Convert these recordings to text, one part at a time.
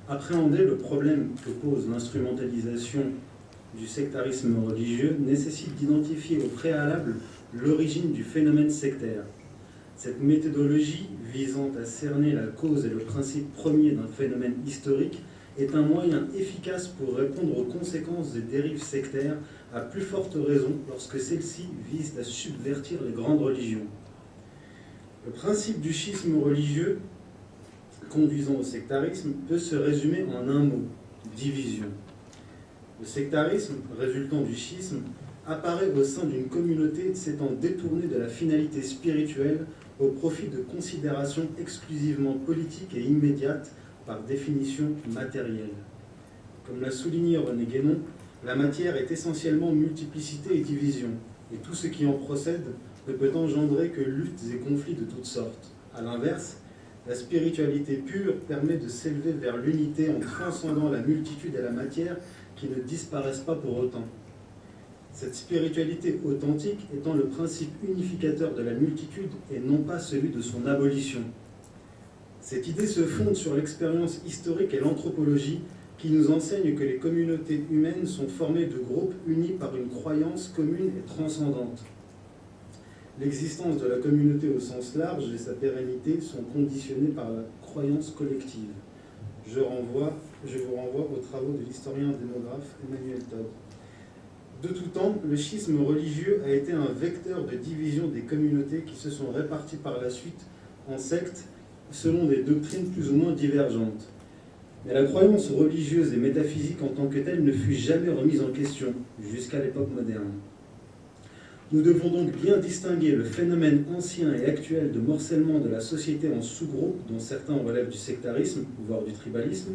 Appréhender le problème que pose l'instrumentalisation du sectarisme religieux nécessite d'identifier au préalable l'origine du phénomène sectaire. Cette méthodologie visant à cerner la cause et le principe premier d'un phénomène historique est un moyen efficace pour répondre aux conséquences des dérives sectaires, à plus forte raison lorsque celles-ci visent à subvertir les grandes religions. Le principe du schisme religieux conduisant au sectarisme peut se résumer en un mot, division. Le sectarisme, résultant du schisme, apparaît au sein d'une communauté s'étant détournée de la finalité spirituelle au profit de considérations exclusivement politiques et immédiates, par définition matérielle. Comme l'a souligné René Guénon, la matière est essentiellement multiplicité et division, et tout ce qui en procède ne peut engendrer que luttes et conflits de toutes sortes. A l'inverse, la spiritualité pure permet de s'élever vers l'unité en transcendant la multitude et la matière qui ne disparaissent pas pour autant. Cette spiritualité authentique étant le principe unificateur de la multitude et non pas celui de son abolition. Cette idée se fonde sur l'expérience historique et l'anthropologie qui nous enseignent que les communautés humaines sont formées de groupes unis par une croyance commune et transcendante. L'existence de la communauté au sens large et sa pérennité sont conditionnées par la croyance collective. Je vous renvoie aux travaux de l'historien démographe Emmanuel Todd. De tout temps, le schisme religieux a été un vecteur de division des communautés qui se sont réparties par la suite en sectes selon des doctrines plus ou moins divergentes. Mais la croyance religieuse et métaphysique en tant que telle ne fut jamais remise en question, jusqu'à l'époque moderne. Nous devons donc bien distinguer le phénomène ancien et actuel de morcellement de la société en sous-groupes, dont certains relèvent du sectarisme, voire du tribalisme,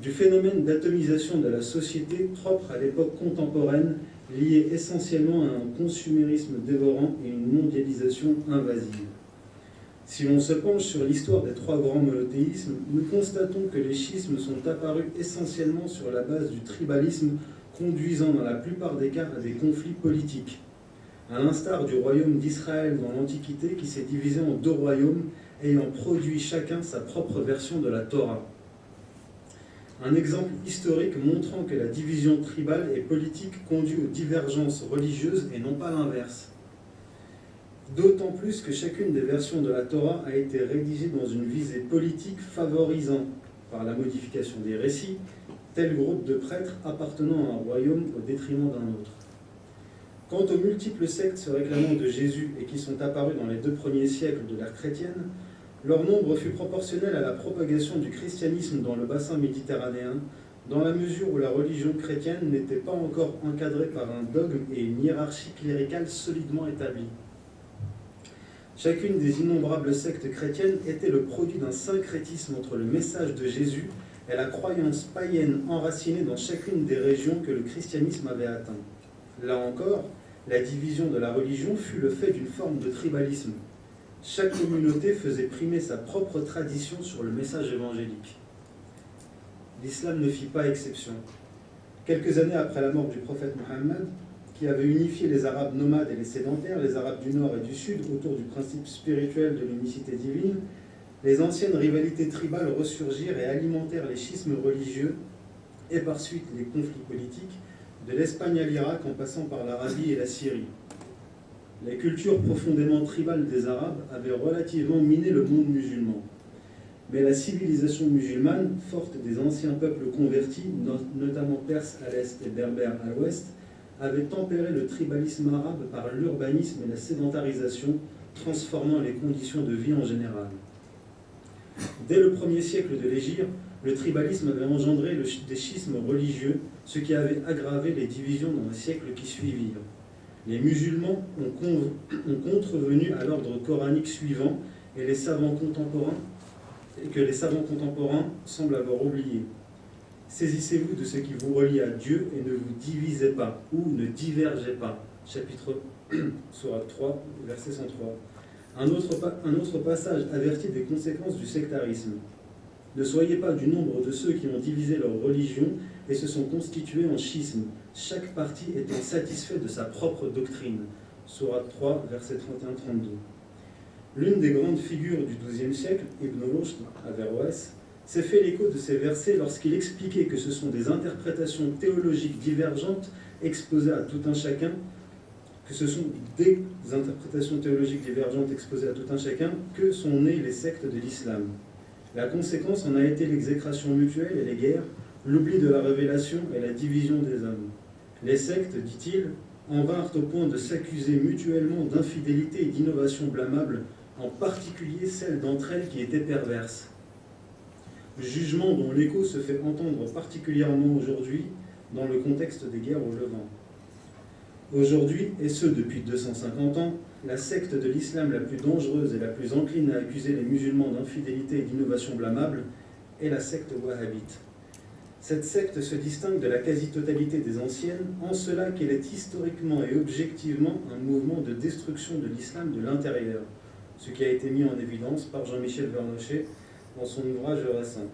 du phénomène d'atomisation de la société propre à l'époque contemporaine, lié essentiellement à un consumérisme dévorant et une mondialisation invasive. Si l'on se penche sur l'histoire des trois grands monothéismes, nous constatons que les schismes sont apparus essentiellement sur la base du tribalisme, conduisant dans la plupart des cas à des conflits politiques. À l'instar du royaume d'Israël dans l'Antiquité qui s'est divisé en deux royaumes, ayant produit chacun sa propre version de la Torah. Un exemple historique montrant que la division tribale et politique conduit aux divergences religieuses et non pas l'inverse. D'autant plus que chacune des versions de la Torah a été rédigée dans une visée politique favorisant, par la modification des récits, tel groupe de prêtres appartenant à un royaume au détriment d'un autre. Quant aux multiples sectes se réclamant de Jésus et qui sont apparues dans les 2 premiers siècles de l'ère chrétienne, leur nombre fut proportionnel à la propagation du christianisme dans le bassin méditerranéen, dans la mesure où la religion chrétienne n'était pas encore encadrée par un dogme et une hiérarchie cléricale solidement établie. Chacune des innombrables sectes chrétiennes était le produit d'un syncrétisme entre le message de Jésus et la croyance païenne enracinée dans chacune des régions que le christianisme avait atteint. Là encore, la division de la religion fut le fait d'une forme de tribalisme. Chaque communauté faisait primer sa propre tradition sur le message évangélique. L'islam ne fit pas exception. Quelques années après la mort du prophète Mohammed, qui avait unifié les Arabes nomades et les sédentaires, les Arabes du Nord et du Sud, autour du principe spirituel de l'unicité divine, les anciennes rivalités tribales ressurgirent et alimentèrent les schismes religieux et par suite les conflits politiques, de l'Espagne à l'Irak en passant par l'Arabie et la Syrie. La culture profondément tribale des Arabes avait relativement miné le monde musulman. Mais la civilisation musulmane, forte des anciens peuples convertis, notamment perses à l'est et berbères à l'ouest, avait tempéré le tribalisme arabe par l'urbanisme et la sédentarisation, transformant les conditions de vie en général. Dès le 1er siècle de l'Hégire, le tribalisme avait engendré des schismes religieux, ce qui avait aggravé les divisions dans les siècles qui suivirent. Les musulmans ont contrevenu à l'ordre coranique suivant et que les savants contemporains semblent avoir oublié. Saisissez-vous de ce qui vous relie à Dieu et ne vous divisez pas, ou ne divergez pas. Chapitre Sourate 3, verset 103. Un autre passage avertit des conséquences du sectarisme. Ne soyez pas du nombre de ceux qui ont divisé leur religion et se sont constitués en schisme, chaque parti étant satisfait de sa propre doctrine. Sourate 3, versets 31-32. L'une des grandes figures du XIIe siècle, Ibn Rushd, Averroès, s'est fait l'écho de ces versets lorsqu'il expliquait que ce sont des interprétations théologiques divergentes exposées à tout un chacun, que sont nées les sectes de l'islam. La conséquence en a été l'exécration mutuelle et les guerres, l'oubli de la révélation et la division des hommes. Les sectes, dit-il, en vinrent au point de s'accuser mutuellement d'infidélité et d'innovation blâmable, en particulier celles d'entre elles qui étaient perverses. Jugement dont l'écho se fait entendre particulièrement aujourd'hui dans le contexte des guerres au Levant. Aujourd'hui, et ce depuis 250 ans, la secte de l'islam la plus dangereuse et la plus encline à accuser les musulmans d'infidélité et d'innovation blâmable est la secte wahhabite. Cette secte se distingue de la quasi-totalité des anciennes en cela qu'elle est historiquement et objectivement un mouvement de destruction de l'islam de l'intérieur, ce qui a été mis en évidence par Jean-Michel Vernochet dans son ouvrage récent.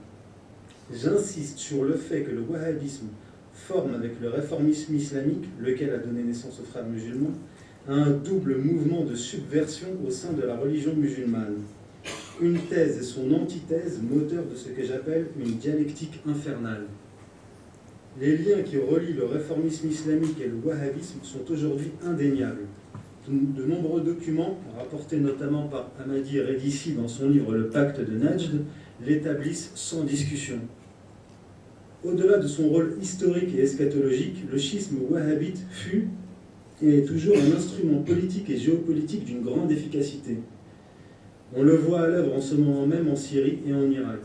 J'insiste sur le fait que le wahhabisme forme avec le réformisme islamique, lequel a donné naissance aux frères musulmans, un double mouvement de subversion au sein de la religion musulmane. Une thèse et son antithèse, moteur de ce que j'appelle une dialectique infernale. Les liens qui relient le réformisme islamique et le wahhabisme sont aujourd'hui indéniables. De nombreux documents, rapportés notamment par Hamadi Redissi dans son livre Le Pacte de Najd, l'établissent sans discussion. Au-delà de son rôle historique et eschatologique, le schisme wahhabite fut et est toujours un instrument politique et géopolitique d'une grande efficacité. On le voit à l'œuvre en ce moment même en Syrie et en Irak.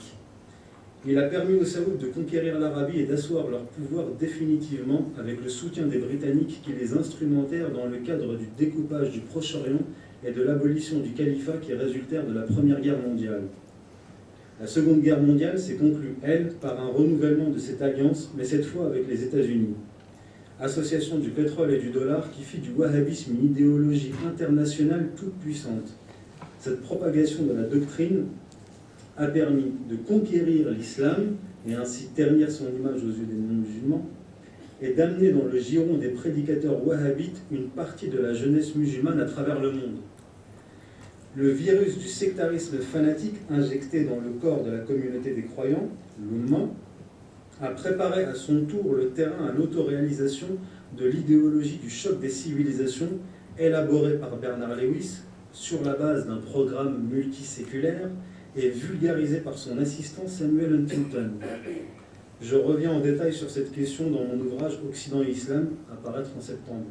Il a permis aux Saouds de conquérir l'Arabie et d'asseoir leur pouvoir définitivement avec le soutien des Britanniques qui les instrumentèrent dans le cadre du découpage du Proche-Orient et de l'abolition du califat qui résultèrent de la Première Guerre mondiale. La Seconde Guerre mondiale s'est conclue, elle, par un renouvellement de cette alliance, mais cette fois avec les États-Unis. Association du pétrole et du dollar qui fit du wahhabisme une idéologie internationale toute puissante. Cette propagation de la doctrine a permis de conquérir l'islam et ainsi ternir son image aux yeux des non-musulmans et d'amener dans le giron des prédicateurs wahhabites une partie de la jeunesse musulmane à travers le monde. Le virus du sectarisme fanatique injecté dans le corps de la communauté des croyants, l'Oumma, a préparé à son tour le terrain à l'autoréalisation de l'idéologie du choc des civilisations élaborée par Bernard Lewis sur la base d'un programme multiséculaire et vulgarisé par son assistant Samuel Huntington. Je reviens en détail sur cette question dans mon ouvrage Occident et Islam, à paraître en septembre.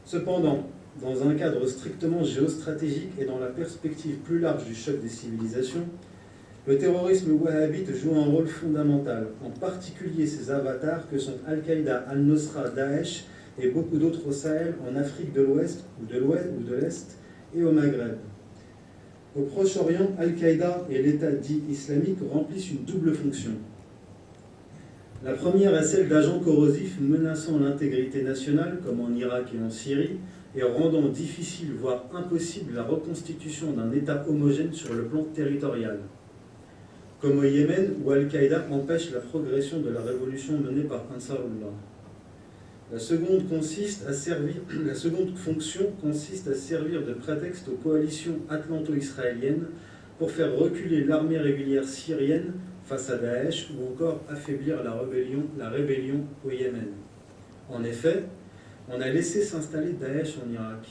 Cependant, dans un cadre strictement géostratégique et dans la perspective plus large du choc des civilisations, le terrorisme wahhabite joue un rôle fondamental, en particulier ses avatars que sont Al-Qaïda, Al-Nusra, Daesh et beaucoup d'autres au Sahel, en Afrique de l'Ouest ou de l'Est et au Maghreb. Au Proche-Orient, Al-Qaïda et l'État dit islamique remplissent une double fonction. La première est celle d'agents corrosifs menaçant l'intégrité nationale, comme en Irak et en Syrie, et rendant difficile, voire impossible, la reconstitution d'un État homogène sur le plan territorial. Comme au Yémen, où Al-Qaïda empêche la progression de la révolution menée par Ansarullah. La seconde fonction consiste à servir de prétexte aux coalitions atlanto-israéliennes pour faire reculer l'armée régulière syrienne face à Daesh ou encore affaiblir la rébellion au Yémen. En effet, on a laissé s'installer Daesh en Irak.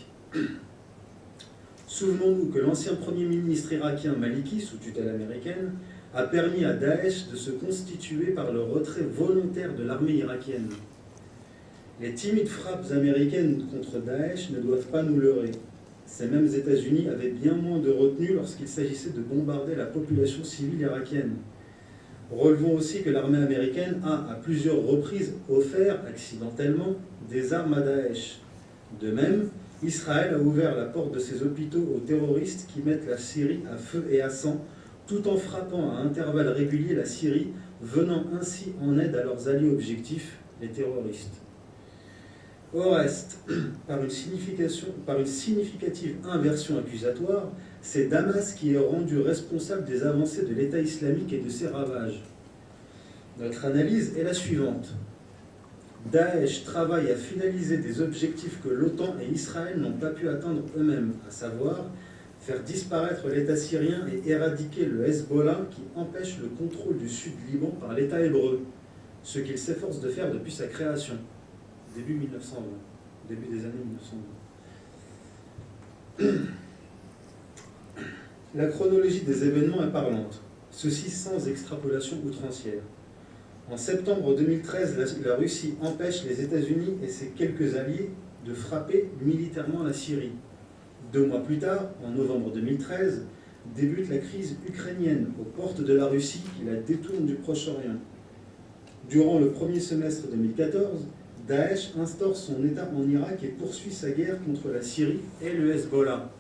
Souvenons-nous que l'ancien premier ministre irakien Maliki, sous tutelle américaine, a permis à Daesh de se constituer par le retrait volontaire de l'armée irakienne. Les timides frappes américaines contre Daesh ne doivent pas nous leurrer. Ces mêmes États-Unis avaient bien moins de retenue lorsqu'il s'agissait de bombarder la population civile irakienne. Relevons aussi que l'armée américaine a, à plusieurs reprises, offert, accidentellement, des armes à Daesh. De même, Israël a ouvert la porte de ses hôpitaux aux terroristes qui mettent la Syrie à feu et à sang, tout en frappant à intervalles réguliers la Syrie, venant ainsi en aide à leurs alliés objectifs, les terroristes. Au reste, par une significative inversion accusatoire, c'est Damas qui est rendu responsable des avancées de l'État islamique et de ses ravages. Notre analyse est la suivante. Daesh travaille à finaliser des objectifs que l'OTAN et Israël n'ont pas pu atteindre eux-mêmes, à savoir faire disparaître l'État syrien et éradiquer le Hezbollah qui empêche le contrôle du sud Liban par l'État hébreu, ce qu'il s'efforce de faire depuis sa création, début 1920, début des années 1920. La chronologie des événements est parlante, ceci sans extrapolation outrancière. En septembre 2013, la Russie empêche les États-Unis et ses quelques alliés de frapper militairement la Syrie. 2 mois plus tard, en novembre 2013, débute la crise ukrainienne aux portes de la Russie qui la détourne du Proche-Orient. Durant le premier semestre 2014, Daesh instaure son État en Irak et poursuit sa guerre contre la Syrie et le Hezbollah.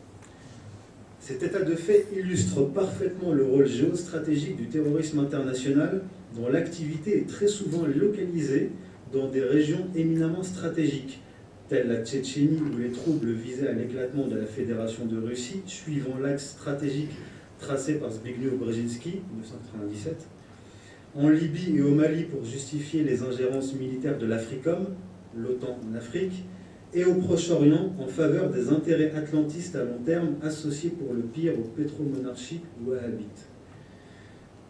Cet état de fait illustre parfaitement le rôle géostratégique du terrorisme international, dont l'activité est très souvent localisée dans des régions éminemment stratégiques, telles la Tchétchénie où les troubles visaient à l'éclatement de la Fédération de Russie, suivant l'axe stratégique tracé par Zbigniew Brzezinski, 1997, en Libye et au Mali pour justifier les ingérences militaires de l'Africom, l'OTAN en Afrique, et au Proche-Orient en faveur des intérêts atlantistes à long terme associés pour le pire aux pétromonarchies wahhabites.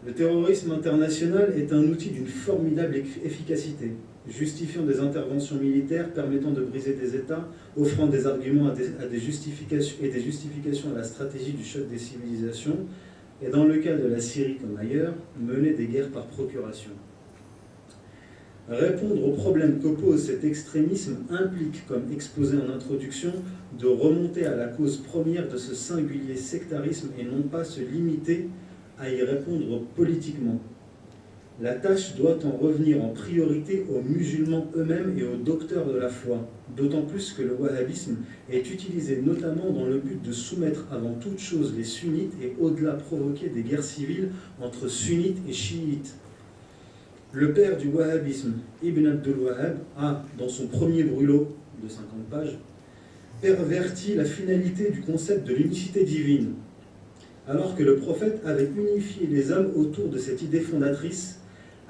Le terrorisme international est un outil d'une formidable efficacité, justifiant des interventions militaires, permettant de briser des États, offrant des arguments à des justifications à la stratégie du choc des civilisations, et dans le cas de la Syrie comme ailleurs, mener des guerres par procuration. Répondre aux problèmes qu'oppose cet extrémisme implique, comme exposé en introduction, de remonter à la cause première de ce singulier sectarisme et non pas se limiter à y répondre politiquement. La tâche doit en revenir en priorité aux musulmans eux-mêmes et aux docteurs de la foi, d'autant plus que le wahhabisme est utilisé notamment dans le but de soumettre avant toute chose les sunnites et au-delà provoquer des guerres civiles entre sunnites et chiites. Le père du wahhabisme, Ibn Abdul Wahhab, a, dans son premier brûlot de 50 pages, perverti la finalité du concept de l'unicité divine. Alors que le prophète avait unifié les hommes autour de cette idée fondatrice,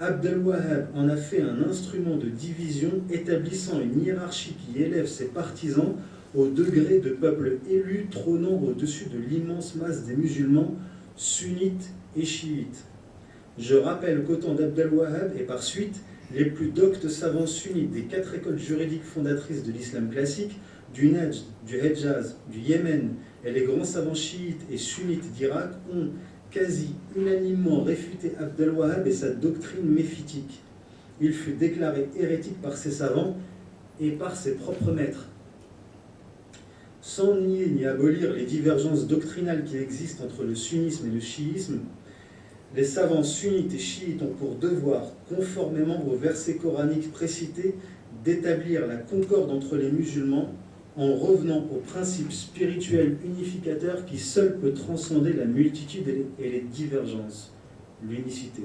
Abdul Wahhab en a fait un instrument de division établissant une hiérarchie qui élève ses partisans au degré de peuples élus trônant au-dessus de l'immense masse des musulmans, sunnites et chiites. Je rappelle qu'au temps d'Abdel Wahhab et par suite, les plus doctes savants sunnites des 4 écoles juridiques fondatrices de l'islam classique, du Najd, du Hedjaz, du Yémen et les grands savants chiites et sunnites d'Irak ont quasi unanimement réfuté Abdel Wahhab et sa doctrine méphitique. Il fut déclaré hérétique par ses savants et par ses propres maîtres. Sans nier ni abolir les divergences doctrinales qui existent entre le sunnisme et le chiisme, les savants sunnites et chiites ont pour devoir, conformément aux versets coraniques précités, d'établir la concorde entre les musulmans en revenant au principe spirituel unificateur qui seul peut transcender la multitude et les divergences, l'unicité.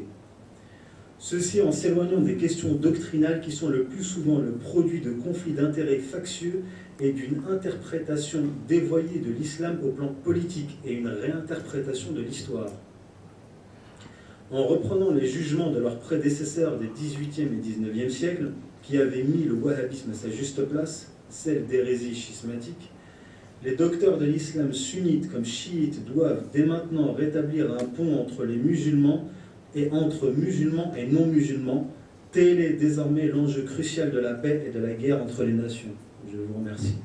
Ceci en s'éloignant des questions doctrinales qui sont le plus souvent le produit de conflits d'intérêts factieux et d'une interprétation dévoyée de l'islam au plan politique et une réinterprétation de l'histoire. En reprenant les jugements de leurs prédécesseurs des XVIIIe et XIXe siècles, qui avaient mis le wahhabisme à sa juste place, celle d'hérésie schismatique, les docteurs de l'islam sunnite comme chiites doivent dès maintenant rétablir un pont entre les musulmans et entre musulmans et non-musulmans. Tel est désormais l'enjeu crucial de la paix et de la guerre entre les nations. Je vous remercie.